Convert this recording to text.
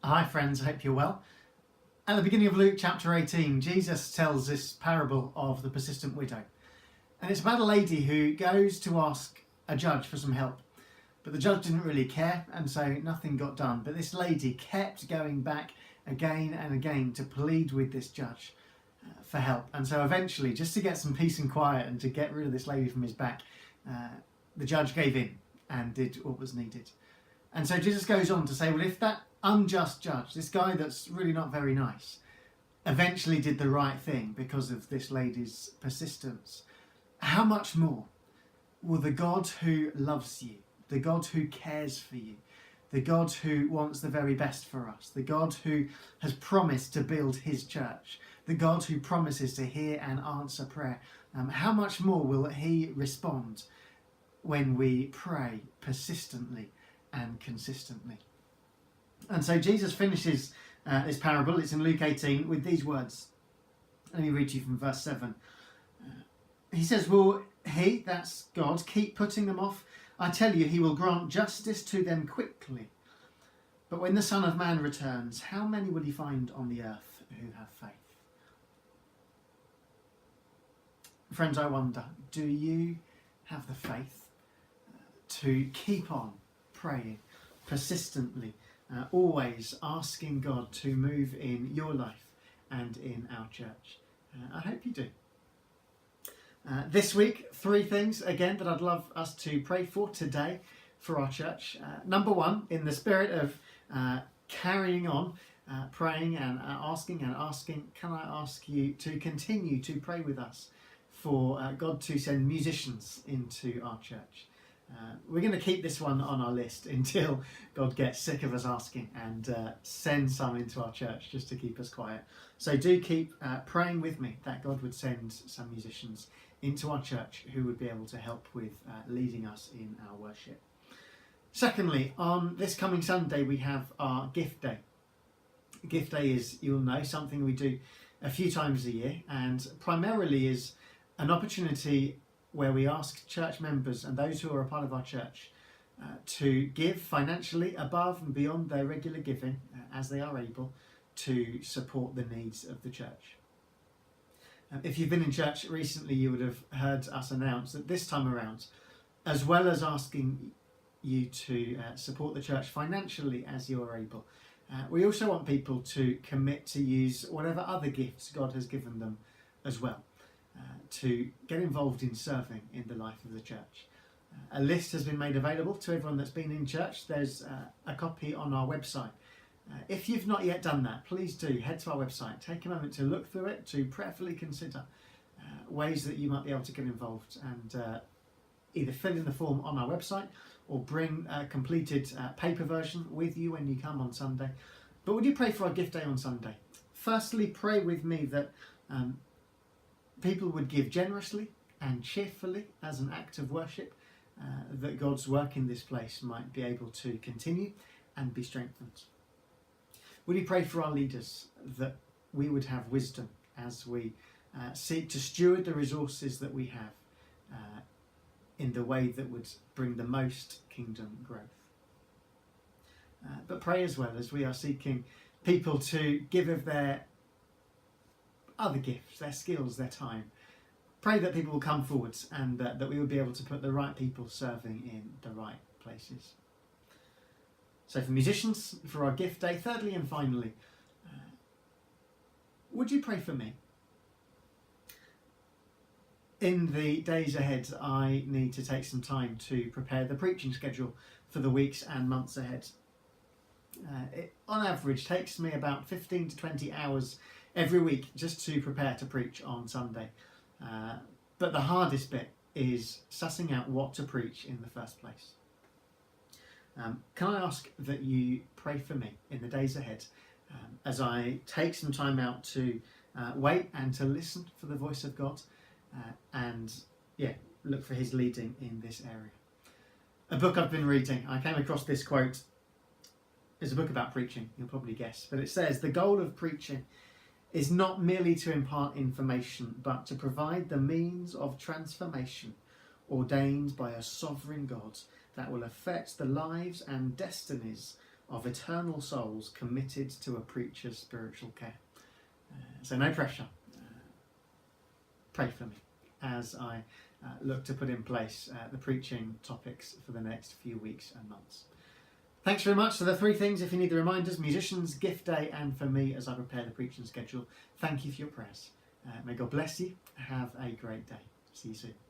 Hi friends, I hope you're well. At the beginning of Luke chapter 18, Jesus tells this parable of the persistent widow. And it's about a lady who goes to ask a judge for some help. But the judge didn't really care, and so nothing got done. But this lady kept going back again and again to plead with this judge for help. And so eventually, just to get some peace and quiet and to get rid of this lady from his back, the judge gave in and did what was needed. And so Jesus goes on to say, well, if that unjust judge, this guy that's really not very nice, eventually did the right thing because of this lady's persistence, how much more will the God who loves you, the God who cares for you, the God who wants the very best for us, the God who has promised to build his church, the God who promises to hear and answer prayer, how much more will he respond when we pray persistently and consistently? And so Jesus finishes this parable, it's in Luke 18, with these words. Let me read to you from verse 7. He says, will he, that's God, keep putting them off? I tell you, he will grant justice to them quickly. But when the Son of Man returns, how many will he find on the earth who have faith? Friends, I wonder, do you have the faith to keep on praying persistently, always asking God to move in your life and in our church? I hope you do. This week, 3 things again that I'd love us to pray for today for our church. Number 1, in the spirit of carrying on, praying and asking, can I ask you to continue to pray with us for God to send musicians into our church? We're going to keep this one on our list until God gets sick of us asking and send some into our church just to keep us quiet. So do keep praying with me that God would send some musicians into our church who would be able to help with leading us in our worship. Secondly, on this coming Sunday we have our gift day. Gift day is, you'll know, something we do a few times a year, and primarily is an opportunity where we ask church members and those who are a part of our church to give financially above and beyond their regular giving as they are able to support the needs of the church. If you've been in church recently, you would have heard us announce that this time around, as well as asking you to support the church financially as you are able, we also want people to commit to use whatever other gifts God has given them as well, to get involved in serving in the life of the church. A list has been made available to everyone that's been in church. There's a copy on our website. If you've not yet done that, please do head to our website, take a moment to look through it, to prayerfully consider ways that you might be able to get involved, and either fill in the form on our website or bring a completed paper version with you when you come on Sunday. But would you pray for our gift day on Sunday? Firstly, pray with me that people would give generously and cheerfully as an act of worship, that God's work in this place might be able to continue and be strengthened. Would you pray for our leaders, that we would have wisdom as we seek to steward the resources that we have in the way that would bring the most kingdom growth? But pray as well as we are seeking people to give of their other gifts, their skills, their time. Pray that people will come forwards and that we will be able to put the right people serving in the right places. So for musicians, for our gift day. Thirdly and finally, would you pray for me? In the days ahead, I need to take some time to prepare the preaching schedule for the weeks and months ahead. It, on average, takes me about 15 to 20 hours every week just to prepare to preach on Sunday. But the hardest bit is sussing out what to preach in the first place. Can I ask that you pray for me in the days ahead as I take some time out to wait and to listen for the voice of God and look for his leading in this area. A book I've been reading, I came across this quote. It's a book about preaching, you'll probably guess, but it says, the goal of preaching is not merely to impart information, but to provide the means of transformation ordained by a sovereign God that will affect the lives and destinies of eternal souls committed to a preacher's spiritual care. So no pressure. Pray for me as I look to put in place the preaching topics for the next few weeks and months. Thanks very much. So the three things, if you need the reminders: musicians, gift day, and for me as I prepare the preaching schedule. Thank you for your prayers. May God bless you. Have a great day. See you soon.